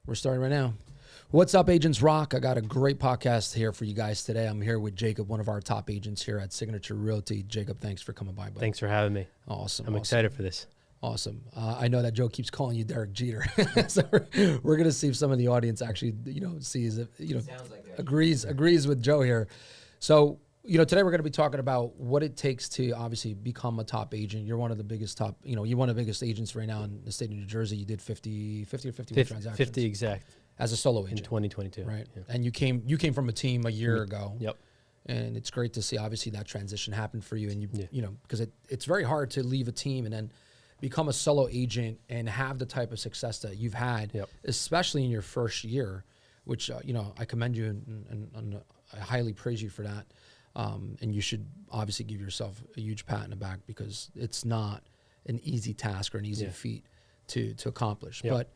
We're starting right now. What's up, Agents Rock? I got a great podcast here for you guys today. I'm here with Jacob, one of our top agents here at Signature Realty. Jacob, thanks for coming by, buddy. Thanks for having me. Awesome. I'm excited for this. Awesome. I know that Joe keeps calling you Derek Jeter. So we're going to see if some of the audience actually, sees it, agrees with Joe here. So, today we're going to be talking about what it takes to obviously become a top agent. You're one of the biggest you're one of the biggest agents right now in the state of New Jersey. You did 50 or 51 transactions. 50 exact. As a solo agent. In 2022. Right. Yeah. And you came from a team a year ago. Yep. And it's great to see obviously that transition happen for you. And because it's very hard to leave a team and then become a solo agent and have the type of success that you've had, especially in your first year, which, I commend you and I highly praise you for that. And you should obviously give yourself a huge pat in the back because it's not an easy task or an easy feat to accomplish. Yep. But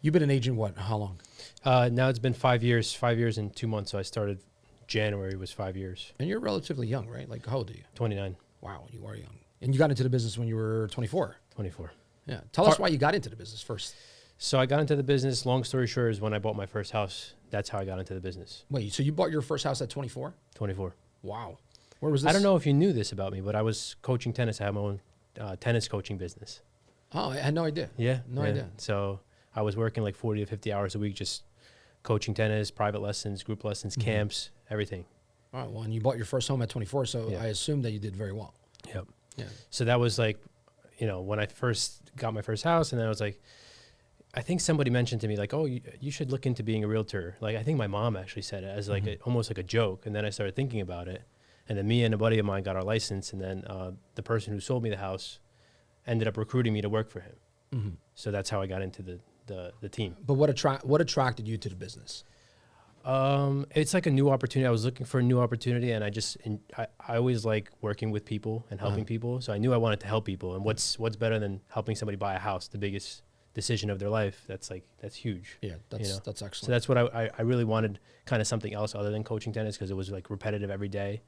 you've been an agent, how long? Now it's been 5 years, 5 years and 2 months. So I started January was 5 years. And you're relatively young, right? Like, how old are you? 29. Wow, you are young. And you got into the business when you were 24. 24. Yeah. Tell us why you got into the business first. So I got into the business, long story short, is when I bought my first house. That's how I got into the business. Wait, so you bought your first house at 24? 24. Wow. Where was this? I don't know if you knew this about me, but I was coaching tennis. I have my own tennis coaching business. Oh, I had no idea. Yeah. No idea. So I was working like 40 to 50 hours a week, just coaching tennis, private lessons, group lessons, camps, everything. All right. Well, and you bought your first home at 24, so I assume that you did very well. Yep. Yeah. So that was like, when I first got my first house, and then I was like, I think somebody mentioned to me like, oh, you should look into being a realtor. Like, I think my mom actually said it as like almost like a joke. And then I started thinking about it. And then me and a buddy of mine got our license. And then the person who sold me the house ended up recruiting me to work for him. Mm-hmm. So that's how I got into the team. But what attracted you to the business? It's like a new opportunity. I was looking for a new opportunity, and I always like working with people and helping people. So I knew I wanted to help people. And what's better than helping somebody buy a house, the biggest decision of their life? That's huge. Yeah, that's excellent. So that's what I really wanted, kind of something else other than coaching tennis, because it was like repetitive every day.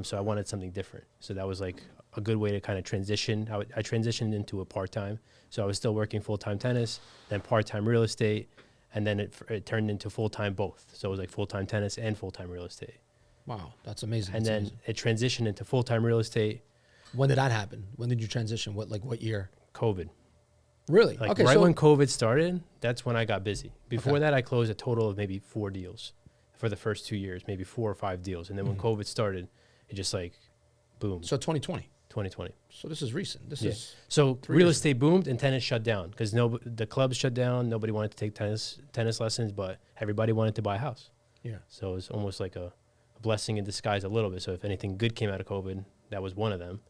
So I wanted something different. So that was like a good way to kind of transition. I transitioned into a part-time. So I was still working full-time tennis, then part-time real estate, and then it turned into full-time both. So it was like full-time tennis and full-time real estate. Wow, that's amazing. And then it transitioned into full-time real estate. When did that happen? When did you transition? What year? COVID. Really? Like when COVID started, that's when I got busy. Before that, I closed a total of maybe 4 deals for the first 2 years, maybe 4 or 5 deals. And then when COVID started, it just like, boom. So 2020. 2020. So this is recent. This is so real estate boomed and tennis shut down because the clubs shut down. Nobody wanted to take tennis lessons, but everybody wanted to buy a house. Yeah. So it was almost like a blessing in disguise a little bit. So if anything good came out of COVID, that was one of them.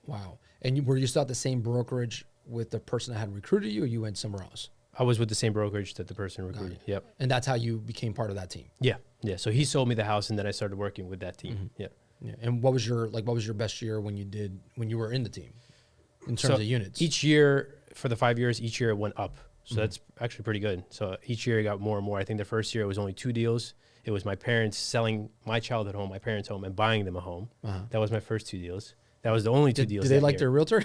Wow. And were you still at the same brokerage with the person that had recruited you, or you went somewhere else? I was with the same brokerage that the person recruited. Yep. And that's how you became part of that team. Yeah. Yeah. So he sold me the house, and then I started working with that team. Yeah. Yeah. And what was your best year when you were in the team in terms of units? Each year for the 5 years, each year it went up. So that's actually pretty good. So each year it got more and more. I think the first year it was only 2 deals. It was my parents selling my childhood home, my parents' home, and buying them a home. That was my first 2 deals. That was the only 2 deals. Did they like their realtor?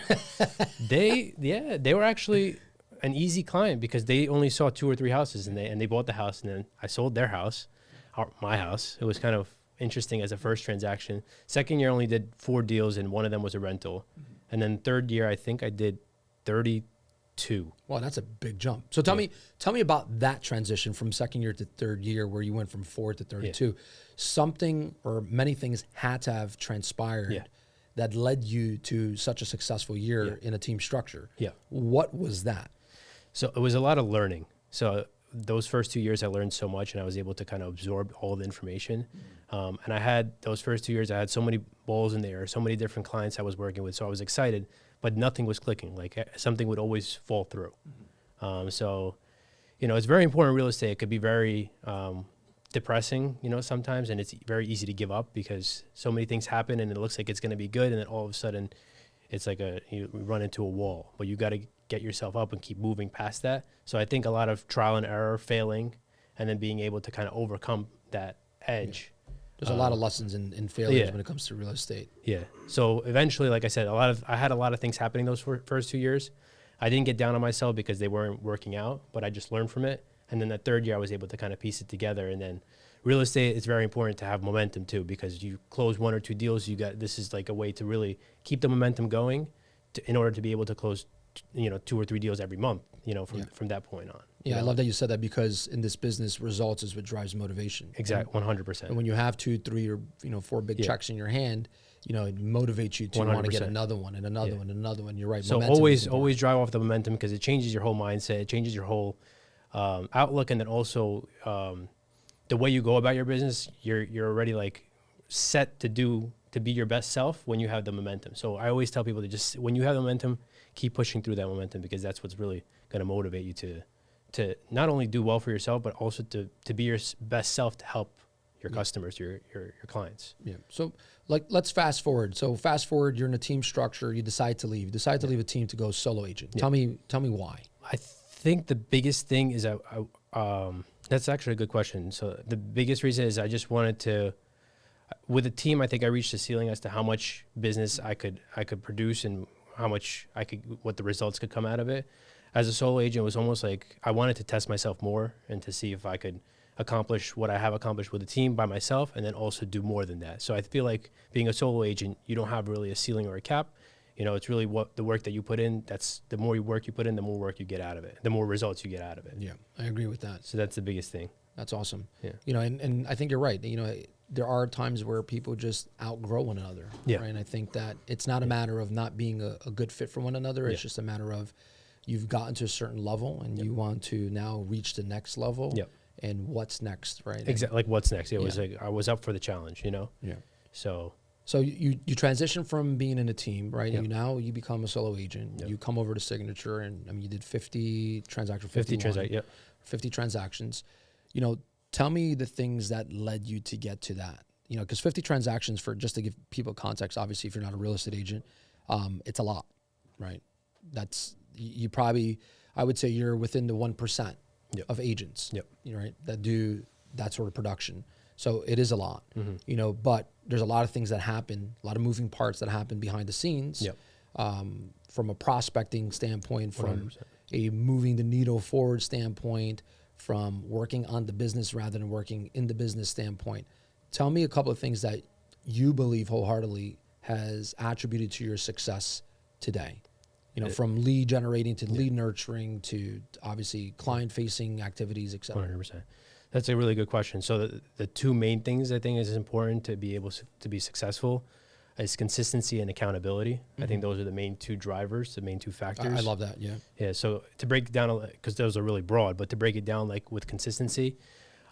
They were actually an easy client because they only saw 2 or 3 houses, and they bought the house, and then I sold their house, my house. It was kind of interesting as a first transaction. Second year, I only did 4 deals, and one of them was a rental. And then third year, I think I did 32. Wow, that's a big jump. So tell me about that transition from second year to third year, where you went from 4 to 32. Yeah. Something or many things had to have transpired that led you to such a successful year in a team structure. Yeah. What was that? So it was a lot of learning. So those first 2 years, I learned so much, and I was able to kind of absorb all the information. And I had those first 2 years, I had so many balls in there, so many different clients I was working with. So I was excited, but nothing was clicking. Like something would always fall through. So, it's very important in real estate. It could be very depressing, sometimes, and it's very easy to give up because so many things happen and it looks like it's going to be good. And then all of a sudden it's like you run into a wall, but you got to get yourself up and keep moving past that. So I think a lot of trial and error, failing, and then being able to kind of overcome that edge. There's a lot of lessons in failures when it comes to real estate. Yeah. So eventually, like I said, I had a lot of things happening those first 2 years. I didn't get down on myself because they weren't working out, but I just learned from it. And then the third year I was able to kind of piece it together. And then real estate, it's very important to have momentum too, because you close 1 or 2 deals, this is like a way to really keep the momentum going in order to be able to close, 2 or 3 deals every month, from that point on. Yeah, I love that you said that, because in this business, results is what drives motivation. Exactly, 100%. And when you have 2, 3, or 4 big checks in your hand, it motivates you to want to get another one and another one and another one. You're right. So always drive off the momentum, because it changes your whole mindset, it changes your whole outlook, and then also the way you go about your business. You're already like set to be your best self when you have the momentum. So I always tell people to just, when you have the momentum, keep pushing through that momentum, because that's what's really going to motivate you to not only do well for yourself, but also to be your best self to help your customers, your clients. Yeah. So let's fast forward. So fast forward, you're in a team structure, you decide to leave. You decide to leave a team to go solo agent. Tell me why. I think the biggest thing is that's actually a good question. So the biggest reason is I just wanted to, with a team, I think I reached the ceiling as to how much business I could produce and how much what the results could come out of it. As a solo agent, it was almost like I wanted to test myself more and to see if I could accomplish what I have accomplished with a team by myself, and then also do more than that. So I feel like being a solo agent, you don't have really a ceiling or a cap. It's really what the work that you put in. That's the more work you put in, the more work you get out of it, the more results you get out of it. Yeah, I agree with that. So that's the biggest thing. That's awesome. Yeah. And I think you're right. There are times where people just outgrow one another. Yeah. Right. And I think that it's not a matter of not being a good fit for one another. It's just a matter of you've gotten to a certain level and you want to now reach the next level. Yep. And what's next, right? Exactly. Like what's next? It was like I was up for the challenge, Yeah. So you transition from being in a team, right? Yep. You become a solo agent. Yep. You come over to Signature, and you did 50 transactions. 50 transactions. Tell me the things that led you to get to that. Because 50 transactions, for just to give people context, obviously, if you're not a real estate agent, it's a lot, right? You probably, I would say you're within the 1% of agents, right, that do that sort of production. So it is a lot, but there's a lot of things that happen, a lot of moving parts that happen behind the scenes, from a prospecting standpoint, from 100%. A moving the needle forward standpoint, from working on the business rather than working in the business standpoint. Tell me a couple of things that you believe wholeheartedly has attributed to your success today. From lead generating to lead nurturing to obviously client-facing activities, et cetera. 100%. That's a really good question. So the 2 main things I think is important to be able to be successful is consistency and accountability. Mm-hmm. I think those are the main 2 drivers, the main 2 factors. I love that, yeah. Yeah, so to break it down, because those are really broad, but to break it down like with consistency,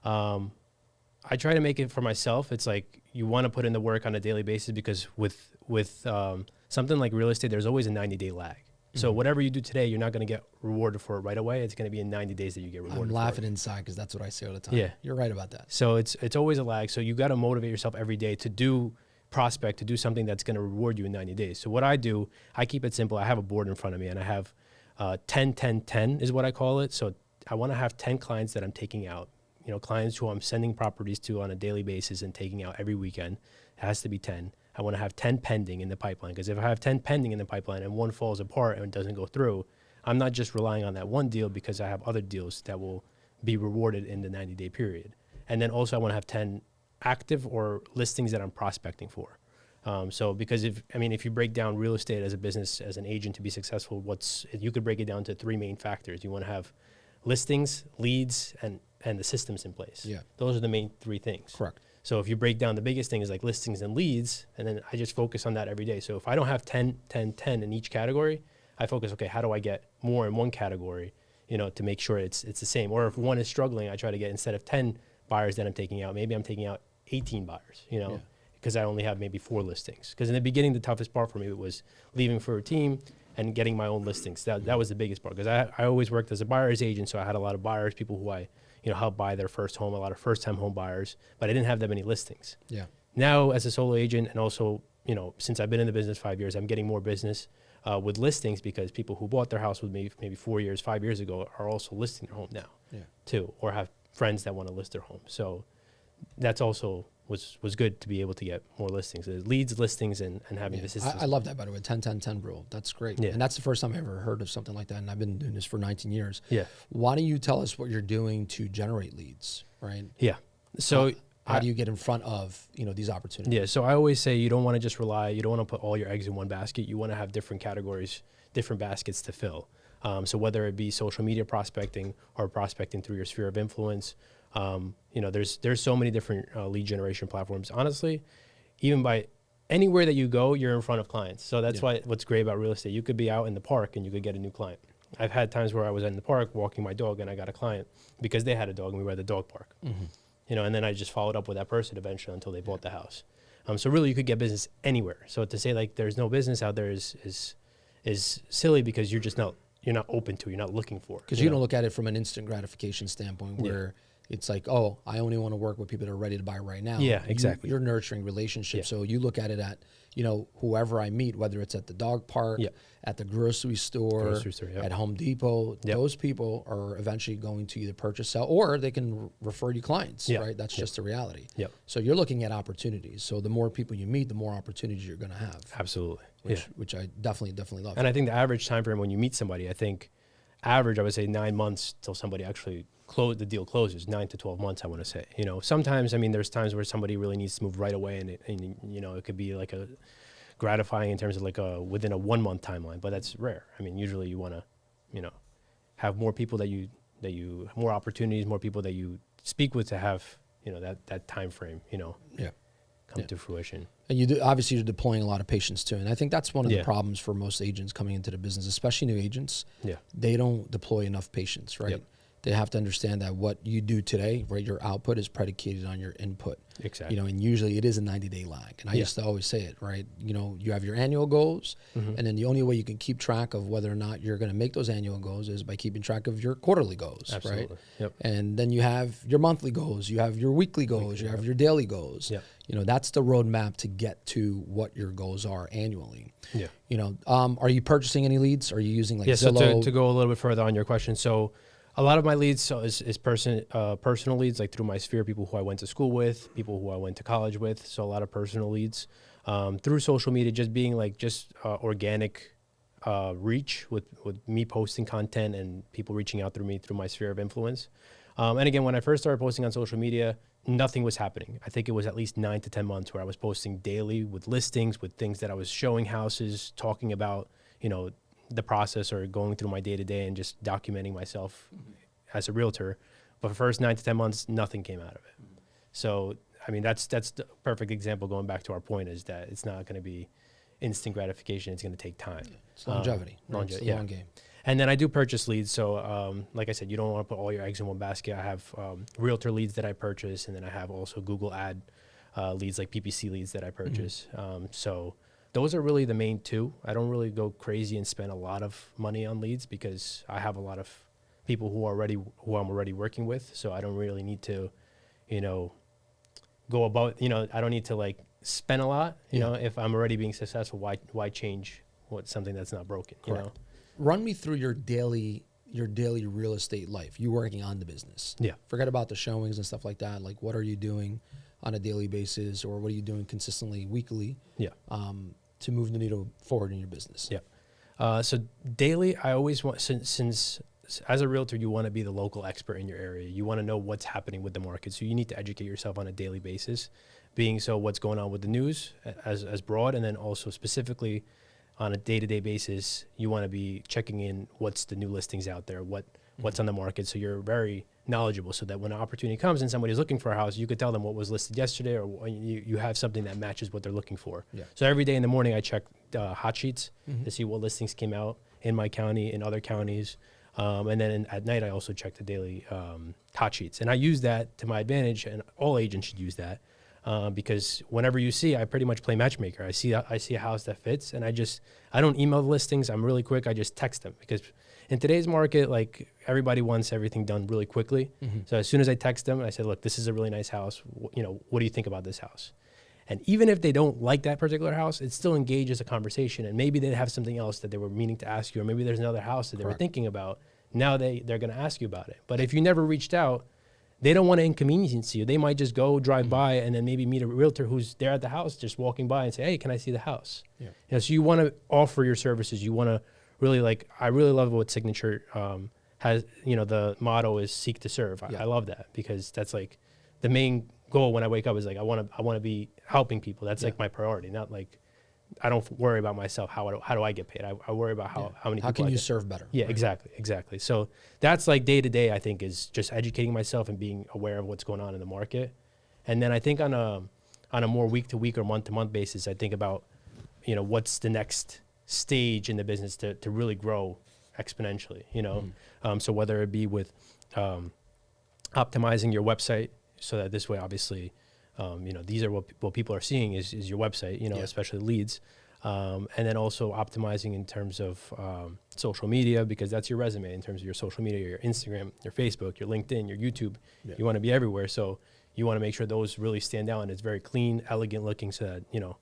I try to make it for myself. It's like you want to put in the work on a daily basis, because with something like real estate, there's always a 90-day lag. So whatever you do today, you're not going to get rewarded for it right away. It's going to be in 90 days that you get rewarded. I'm laughing inside because that's what I say all the time. Yeah. You're right about that. So it's always a lag. So you got to motivate yourself every day to do something that's going to reward you in 90 days. So what I do, I keep it simple. I have a board in front of me, and I have 10, 10, 10 is what I call it. So I want to have 10 clients that I'm taking out, clients who I'm sending properties to on a daily basis and taking out every weekend. It has to be 10. I want to have 10 pending in the pipeline, because if I have 10 pending in the pipeline and one falls apart and doesn't go through, I'm not just relying on that one deal, because I have other deals that will be rewarded in the 90-day period. And then also I want to have 10 active or listings that I'm prospecting for. So because if you break down real estate as a business, as an agent to be successful, you could break it down to 3 main factors. You want to have listings, leads, and the systems in place. Yeah. Those are the main 3 things. Correct. So if you break down, the biggest thing is like listings and leads, and then I just focus on that every day. So if I don't have 10, 10, 10 in each category, I focus, okay, how do I get more in one category, to make sure it's the same. Or if one is struggling, I try to get, instead of 10 buyers that I'm taking out, maybe I'm taking out 18 buyers, because I only have maybe 4 listings. Because in the beginning, the toughest part for me was leaving for a team and getting my own listings. That was the biggest part, because I always worked as a buyer's agent, so I had a lot of buyers, people who I help buy their first home, a lot of first-time home buyers, but I didn't have that many listings. Yeah. Now, as a solo agent, and also, since I've been in the business 5 years, I'm getting more business with listings, because people who bought their house with me maybe 4 years, 5 years ago are also listing their home now, too, or have friends that want to list their home. So that's also was good to be able to get more listings. Leads, listings, and having the systems. I love that, by the way, 10-10-10 rule. That's great. Yeah. And that's the first time I ever heard of something like that. And I've been doing this for 19 years. Yeah. Why don't you tell us what you're doing to generate leads, right? Yeah. So how do you get in front of, these opportunities? Yeah. So I always say you don't want to just rely, you don't want to put all your eggs in one basket. You want to have different categories, different baskets to fill. So whether it be social media prospecting or prospecting through your sphere of influence, there's so many different lead generation platforms. Honestly, even by anywhere that you go, you're in front of clients. So that's why what's great about real estate. You could be out in the park and you could get a new client. I've had times where I was in the park walking my dog and I got a client because they had a dog and we were at the dog park. Mm-hmm. And then I just followed up with that person eventually until they bought the house. So really you could get business anywhere. So to say like there's no business out there is silly because you're not open to, you're not looking for. Because you don't look at it from an instant gratification standpoint where it's like, oh, I only want to work with people that are ready to buy right now. Yeah, exactly. You're nurturing relationships. So you look at it at, whoever I meet, whether it's at the dog park, at the grocery store, at Home Depot, those people are eventually going to either purchase, sell, or they can refer you clients, right? That's just the reality. So you're looking at opportunities. So the more people you meet, the more opportunities you're going to have. Absolutely. Which I definitely love. And I think the average time frame when you meet somebody, I would say 9 months till somebody actually the deal closes, 9 to 12 months, I want to say. Sometimes, there's times where somebody really needs to move right away and it could be like a gratifying in terms of like within a 1 month timeline, but that's rare. Usually you want to, have more people that you more opportunities, more people that you speak with to have, that time frame, come to fruition. And obviously you're deploying a lot of patience too. And I think that's one of the problems for most agents coming into the business, especially new agents. They don't deploy enough patience, right? They have to understand that what you do today, right, your output is predicated on your input. Exactly. And usually it is a 90-day lag. And I used to always say it, right? You have your annual goals, and then the only way you can keep track of whether or not you're going to make those annual goals is by keeping track of your quarterly goals, right? And then you have your monthly goals, you have your weekly goals, you have your daily goals. That's the roadmap to get to what your goals are annually. Are you purchasing any leads? Are you using like Zillow? So to go a little bit further on your question, so a lot of my leads is personal leads, like through my sphere, people who I went to school with, people who I went to college with. So a lot of personal leads through social media, just being like organic reach with me posting content and people reaching out through me through my sphere of influence. And again, when I first started posting on social media, nothing was happening. I think it was at least 9 to 10 months where I was posting daily with listings, with things that I was showing houses, talking about, the process or going through my day-to-day and just documenting myself as a realtor. But for the first 9 to 10 months, nothing came out of it. So, that's the perfect example, going back to our point, is that it's not going to be instant gratification. It's going to take time. It's longevity. It's a long game. And then I do purchase leads. So like I said, you don't want to put all your eggs in one basket. I have realtor leads that I purchase, and then I have also Google ad leads, like PPC leads that I purchase. So those are really the main two. I don't really go crazy and spend a lot of money on leads because I have a lot of people who I'm already working with. So I don't really need to, go about, I don't need to like spend a lot, if I'm already being successful, why change something that's not broken, Run me through your daily real estate life. You working on the business. Forget about the showings and stuff like that. Like, what are you doing on a daily basis, or what are you doing consistently weekly? To move the needle forward in your business. So daily, I always want, since as a realtor, you want to be the local expert in your area. You want to know what's happening with the market. So you need to educate yourself on a daily basis, being so what's going on with the news as broad, and then also specifically on a day-to-day basis, you want to be checking in what's the new listings out there, what's on the market. So you're very knowledgeable, so that when an opportunity comes and somebody's looking for a house, you could tell them what was listed yesterday, or you have something that matches what they're looking for. So every day in the morning, I check hot sheets to see what listings came out in my county, in other counties. And then at night, I also check the daily hot sheets. And I use that to my advantage, and all agents should use that. Because whenever you see, I pretty much play matchmaker. I see a house that fits, and I don't email the listings. I'm really quick. I just text them, because in today's market, like, everybody wants everything done really quickly. So as soon as I text them, I say, look, this is a really nice house. What do you think about this house? And even if they don't like that particular house, it still engages a conversation, and maybe they have something else that they were meaning to ask you, or maybe there's another house that they were thinking about. Now they're going to ask you about it. But if you never reached out, they don't want to inconvenience you. They might just go drive by and then maybe meet a realtor who's there at the house, just walking by and say, hey, can I see the house? Yeah. So you want to offer your services. You want to really I really love what Signature has, the motto is seek to serve. I love that because that's like the main goal when I wake up is like, I want to be helping people. That's like my priority, not like, I don't worry about myself. How do I get paid? I worry about how many people. How can you serve better? Yeah, right? Exactly. So that's like day to day, I think, is just educating myself and being aware of what's going on in the market. And then I think on a more week to week or month to month basis, I think about, what's the next stage in the business to really grow exponentially, So whether it be with optimizing your website so that this way, obviously, these are what people are seeing is your website, especially leads. And then also optimizing in terms of social media, because that's your resume in terms of your social media, your Instagram, your Facebook, your LinkedIn, your YouTube. Yeah. You want to be everywhere. So you want to make sure those really stand out and it's very clean, elegant looking so that,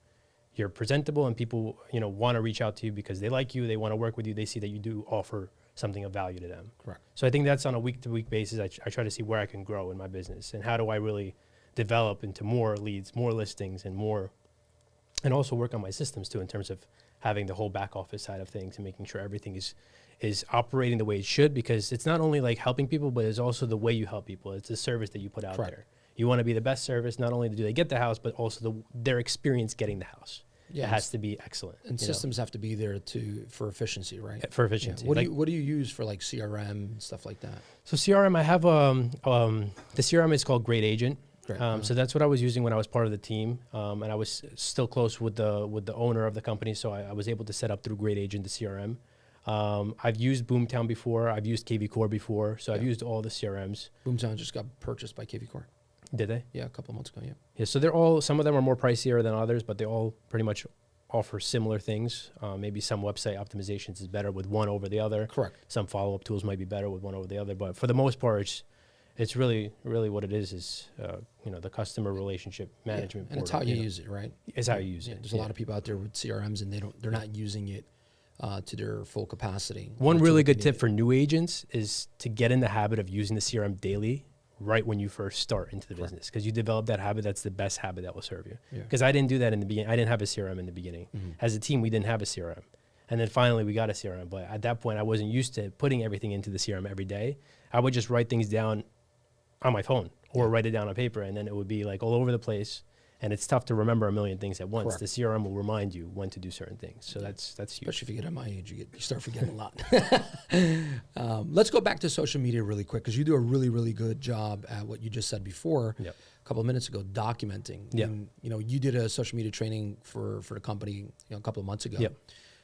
you're presentable and people, want to reach out to you because they like you, they want to work with you, they see that you do offer something of value to them. Correct. So I think that's on a week to week basis. I try to see where I can grow in my business and how do I really develop into more leads, more listings, and also work on my systems too in terms of having the whole back office side of things and making sure everything is operating the way it should, because it's not only like helping people, but it's also the way you help people. It's the service that you put out there. You want to be the best service. Not only do they get the house, but also their experience getting the house. Yeah, it has to be excellent. And systems have to be there for efficiency, right? Yeah, for efficiency. Yeah. What do you use for like CRM and stuff like that? So CRM, I have the CRM is called Great Agent. So that's what I was using when I was part of the team, and I was still close with the owner of the company. So I was able to set up through Great Agent the CRM. I've used Boomtown before. I've used KV Core before. So I've used all the CRMs. Boomtown just got purchased by KV Core. Did they? Yeah, a couple of months ago. Yeah. Yeah. So some of them are more pricier than others, but they all pretty much offer similar things. Maybe some website optimizations is better with one over the other. Correct. Some follow-up tools might be better with one over the other, but for the most part, it's really what it is the customer relationship management. And it's how you use it, right? It's how you use it. There's a lot of people out there with CRMs and they're not using it to their full capacity. One really good tip for new agents is to get in the habit of using the CRM daily, right when you first start into the business, because you develop that habit. That's the best habit that will serve you. Because I didn't do that in the beginning. I didn't have a CRM in the beginning. Mm-hmm. As a team, we didn't have a CRM. And then finally we got a CRM. But at that point, I wasn't used to putting everything into the CRM every day. I would just write things down on my phone or write it down on paper. And then it would be like all over the place. And it's tough to remember a million things at once. Correct. The CRM will remind you when to do certain things. So that's huge. Especially if you get at my age, you start forgetting a lot. Let's go back to social media really quick, because you do a really, really good job at what you just said before. Yep. A couple of minutes ago, documenting. Yep. And, you did a social media training for the company a couple of months ago. Yep.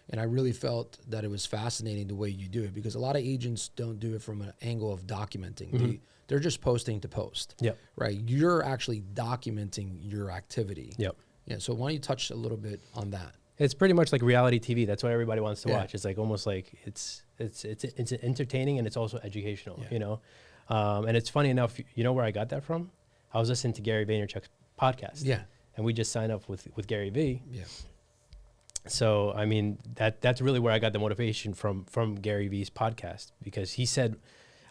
And I really felt that it was fascinating the way you do it, because a lot of agents don't do it from an angle of documenting. Mm-hmm. They're just posting to post. Yep. Right. You're actually documenting your activity. Yep. Yeah. So why don't you touch a little bit on that? It's pretty much like reality TV. That's what everybody wants to watch. It's like almost like it's entertaining and it's also educational. And it's funny enough. You know where I got that from? I was listening to Gary Vaynerchuk's podcast. Yeah. And we just signed up with Gary V. Yeah. So I mean that's really where I got the motivation from Gary V's podcast, because he said,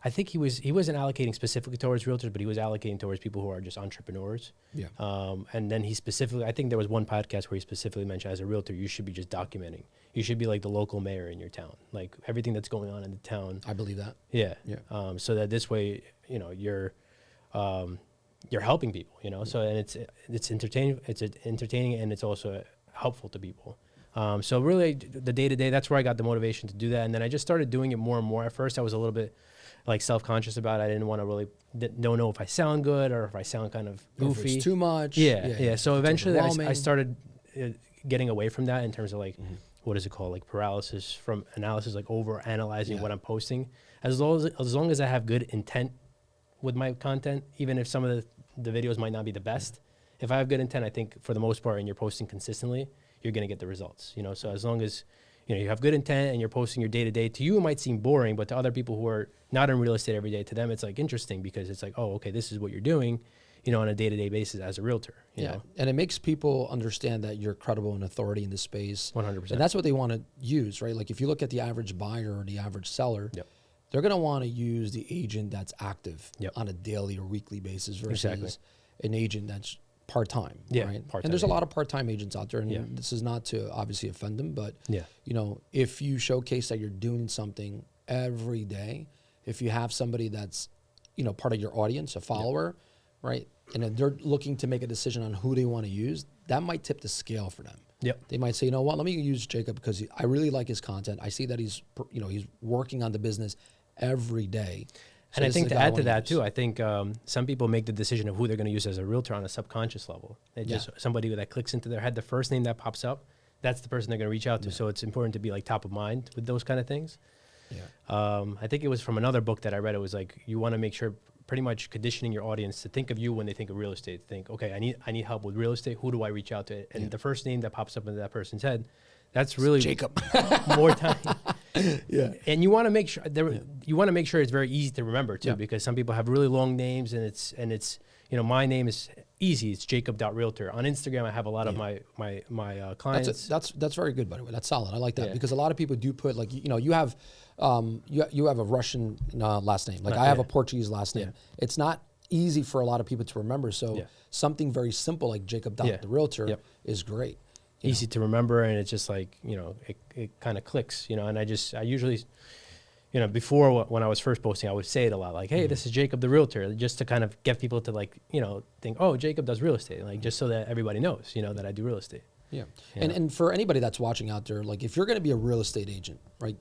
I think he wasn't allocating specifically towards realtors, but he was allocating towards people who are just entrepreneurs. Yeah. And then I think there was one podcast where he specifically mentioned, as a realtor, you should be just documenting. You should be like the local mayor in your town, like everything that's going on in the town. I believe that. Yeah. Yeah. So that this way, you're helping people, so, and it's entertaining, and it's also helpful to people. So really the day to day, that's where I got the motivation to do that. And then I just started doing it more and more. At first I was a little bit like self-conscious about it. I didn't want to really, don't know if I sound good or if I sound kind of goofy. If it's too much. Yeah. So eventually I started getting away from that in terms of like, what is it called? Like paralysis from analysis, like over analyzing what I'm posting. As long as I have good intent with my content, even if some of the videos might not be the best, if I have good intent, I think for the most part, and you're posting consistently, you're going to get the results, So as long as, you have good intent and you're posting your day-to-day, to you it might seem boring, but to other people who are not in real estate every day, to them it's like interesting, because it's like, oh, okay, this is what you're doing, on a day-to-day basis as a realtor. You know? And it makes people understand that you're credible and authority in the space. 100%. And that's what they want to use, right? Like if you look at the average buyer or the average seller, they're going to want to use the agent that's active Yep. on a daily or weekly basis versus Exactly. an agent that's part-time, Yeah, right? part-time And there's a agent. lot of part-time agents out there, and Yeah. this is not to obviously offend them, but Yeah. you know, if you showcase that you're doing something every day, if you have somebody that's, you know, part of your audience, a follower, right? And if they're looking to make a decision on who they want to use, that might tip the scale for them. Yep. They might say, you know what, let me use Jacob because I really like his content. I see that he's, you know, he's working on the business every day. So And I this think is the to guy I add to wanna that use. too, I think some people make the decision of who they're going to use as a realtor on a subconscious level. They just somebody that clicks into their head, the first name that pops up, that's the person they're going to reach out to. So it's important to be like top of mind with those kind of things. Yeah. I think it was from another book that I read. It was like you want to make sure, pretty much conditioning your audience to think of you when they think of real estate. Think, okay, I need help with real estate. Who do I reach out to? And the first name that pops up into that person's head, that's really Jacob. more time. Yeah. And you want to make sure you want to make sure it's very easy to remember too, Yeah. because some people have really long names, and it's you know, my name is easy. It's Jacob.realtor. On Instagram, I have a lot of my clients. That's very good, by the way. That's solid. I like that Yeah. because a lot of people do put like, you know, you have you have a Russian last name. Like I have a Portuguese last name. It's not easy for a lot of people to remember. So something very simple like Jacob the realtor is great. Easy to remember, and it's just like, you know, it kind of clicks, you know. And I usually, you know, before when I was first posting, I would say it a lot, like, hey, this is Jacob the realtor, just to kind of get people to, like, you know, think, oh, Jacob does real estate, like, just so that everybody knows, you know, that I do real estate. Yeah. Yeah. And for anybody that's watching out there, like if you're going to be a real estate agent, right,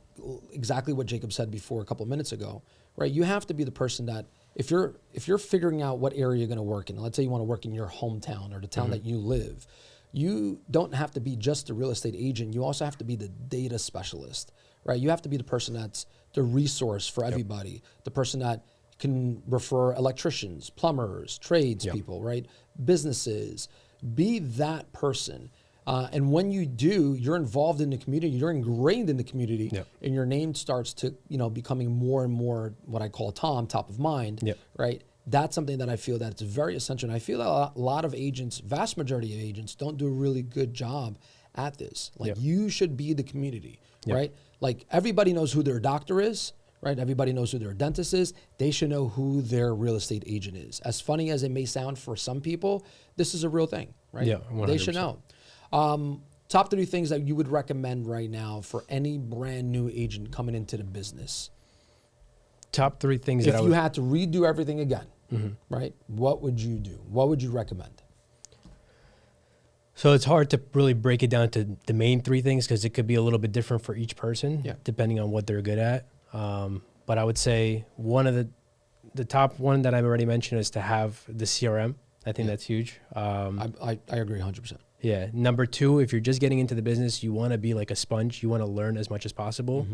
exactly what Jacob said before a couple of minutes ago, right, you have to be the person that if you're figuring out what area you're going to work in, let's say you want to work in your hometown or the town that you live, you don't have to be just a real estate agent. You also have to be the data specialist, right? You have to be the person that's the resource for everybody, the person that can refer electricians, plumbers, tradespeople, right? Businesses. Be that person. And when you do, you're involved in the community, you're ingrained in the community, and your name starts to, you know, becoming more and more what I call top of mind, right? That's something that I feel that it's very essential. And I feel that a lot of agents, vast majority of agents, don't do a really good job at this. Like you should be the community, right? Like everybody knows who their doctor is, right? Everybody knows who their dentist is. They should know who their real estate agent is. As funny as it may sound for some people, this is a real thing, right? Yeah, 100%. They should know. Top 3 things that you would recommend right now for any brand new agent coming into the business. Top 3 things If that I you would, had to redo everything again, right? What would you do? What would you recommend? so it's hard to really break it down to the main 3 things, because it could be a little bit different for each person, depending on what they're good at. But I would say one of the top one that I've already mentioned is to have the CRM. I think that's huge. I agree 100%. Yeah. Number 2, if you're just getting into the business, you want to be like a sponge. You want to learn as much as possible,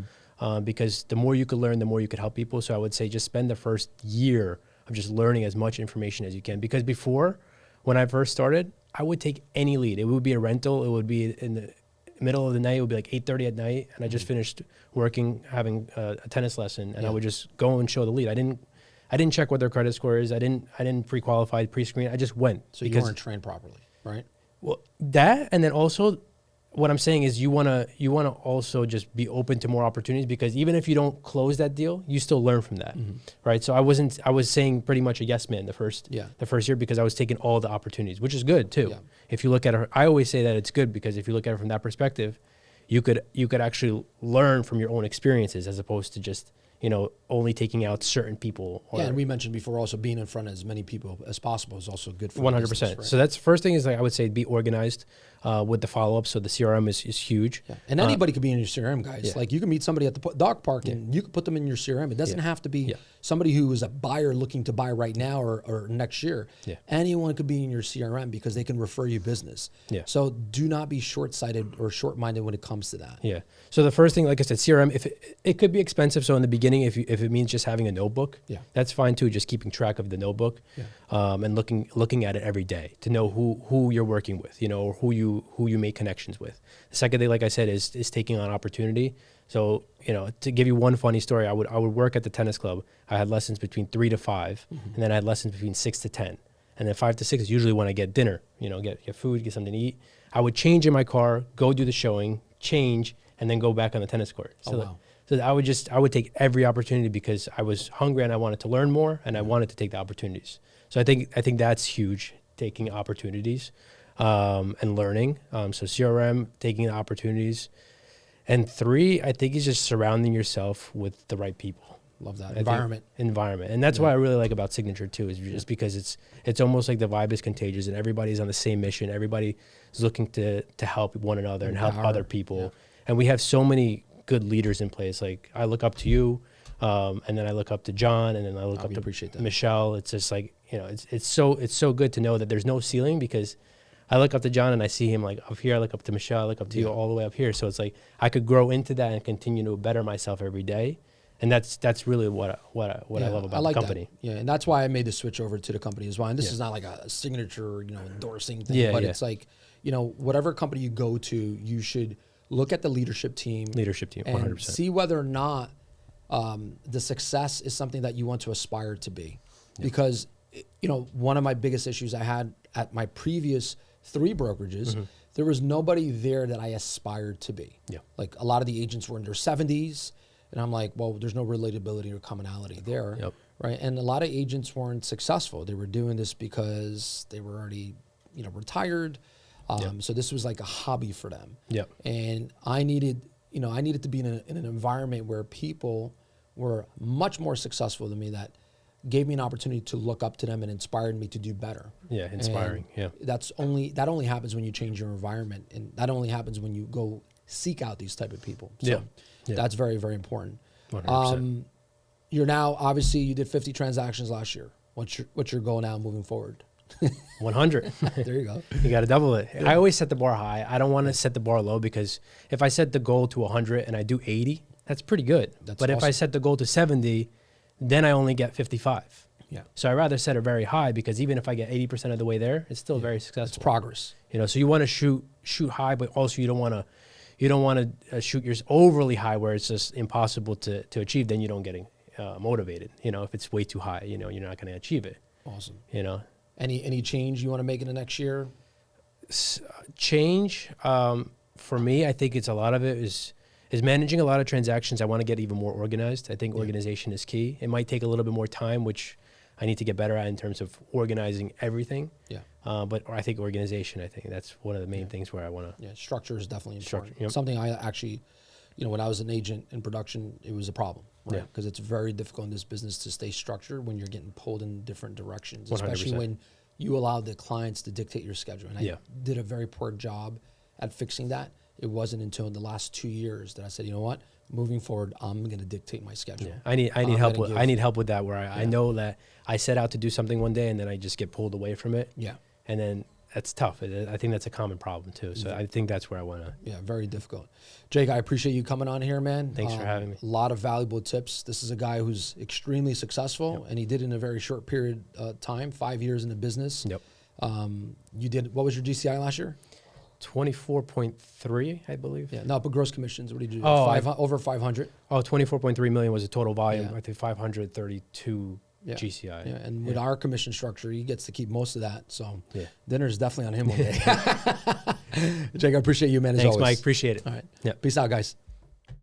because the more you could learn, the more you could help people. So I would say just spend the first year of just learning as much information as you can. Because before, when I first started, I would take any lead. It would be a rental. It would be in the middle of the night. It would be like 8:30 at night, and I just finished working, having a tennis lesson, and I would just go and show the lead. I didn't check what their credit score is. I didn't pre-qualify, pre-screen. I just went. So you weren't trained properly, right? Well, that, and then also what I'm saying is you want to also just be open to more opportunities, because even if you don't close that deal, you still learn from that, right? So I was saying pretty much a yes man the first year, because I was taking all the opportunities, which is good too. If you look at it, I always say that it's good, because if you look at it from that perspective, you could actually learn from your own experiences, as opposed to just, you know, only taking out certain people. Yeah, and we mentioned before also being in front of as many people as possible is also good for 100%. business, right? So that's the first thing is, like, I would say be organized with the follow-up. So the CRM is huge. Yeah. And anybody could be in your CRM, guys. Like you can meet somebody at the dog park and you can put them in your CRM. It doesn't have to be somebody who is a buyer looking to buy right now or next year. Anyone could be in your CRM because they can refer you business. So do not be short-sighted or short-minded when it comes to that. Yeah. So the first thing, like I said, CRM, if it could be expensive. So in the beginning, if it means just having a notebook, that's fine too. Just keeping track of the notebook, and looking at it every day to know who you're working with, you know, or who you make connections with. The second thing, like I said, is taking on opportunity. So, you know, to give you one funny story, I would work at the tennis club. I had lessons between 3 to 5, and then I had lessons between 6 to 10, and then 5 to 6 is usually when I get dinner. You know, get food, get something to eat. I would change in my car, go do the showing, change, and then go back on the tennis court. So So I would take every opportunity because I was hungry and I wanted to learn more and I wanted to take the opportunities. So I think that's huge, taking opportunities and learning. So CRM, taking the opportunities. And 3, I think is just surrounding yourself with the right people. Love that. Environment. And that's what I really like about Signature too, is just because it's almost like the vibe is contagious and everybody's on the same mission. Everybody is looking to help one another and help other people. Yeah. And we have so many good leaders in place. Like I look up to you, and then I look up to John, and then I look up to Michelle. It's just like, you know, it's so good to know that there's no ceiling, because I look up to John and I see him like up here. I look up to Michelle. I look up to you all the way up here. So it's like I could grow into that and continue to better myself every day. And that's really what I love about the company. That. Yeah, and that's why I made the switch over to the company as well. And this is not like a signature, endorsing thing, but it's like, whatever company you go to, you should look at the leadership team, 100%, and see whether or not the success is something that you want to aspire to be. Yeah. Because, one of my biggest issues I had at my previous 3 brokerages, there was nobody there that I aspired to be. Yeah. Like a lot of the agents were in their 70s. And I'm like, well, there's no relatability or commonality there, right? And a lot of agents weren't successful. They were doing this because they were already, retired. So this was like a hobby for them. Yep. And I needed to be in an environment where people were much more successful than me, that gave me an opportunity to look up to them and inspired me to do better. Yeah, inspiring. And that only happens when you change your environment, and that only happens when you go seek out these type of people. So that's very, very important. 100%. You're now, obviously you did 50 transactions last year. What's your goal now moving forward? 100. There you go. You got to double it. Yeah. I always set the bar high. I don't want to set the bar low, because if I set the goal to 100 and I do 80, that's pretty good. But awesome. If I set the goal to 70, then I only get 55. Yeah. So I'd rather set it very high, because even if I get 80% of the way there, it's still very successful. It's progress. So you want to shoot high, but also you don't want to shoot yours overly high where it's just impossible to achieve. Then you don't get motivated. If it's way too high, you're not going to achieve it. Awesome. Any change you want to make in the next year? Change, for me, I think it's a lot of it is managing a lot of transactions. I want to get even more organized. I think organization is key. It might take a little bit more time, which I need to get better at in terms of organizing everything. Yeah. But I think organization, I think that's one of the main things where I want to. Yeah, structure is definitely important. Yep. Something I actually, when I was an agent in production, it was a problem, right? Because it's very difficult in this business to stay structured when you're getting pulled in different directions, 100%. Especially when you allow the clients to dictate your schedule. And I did a very poor job at fixing that. It wasn't until the last 2 years that I said, you know what? Moving forward, I'm going to dictate my schedule. Yeah. I need help with I need help with that, where I know that I set out to do something one day and then I just get pulled away from it. Yeah. And then that's tough. I think that's a common problem too. So I think that's where I want to. Yeah, very difficult. Jake, I appreciate you coming on here, man. Thanks for having me. A lot of valuable tips. This is a guy who's extremely successful, and he did it in a very short period of time, 5 years in the business. Yep. What was your GCI last year? 24.3, I believe. Yeah, no, but gross commissions, what did you do? Over 500? Oh, 24.3 million was the total volume. I think 532 GCI. Yeah, and with our commission structure, he gets to keep most of that. So dinner's definitely on him one day. Jake, I appreciate you, man, as Thanks, always. Mike. Appreciate it. All right. Peace out, guys.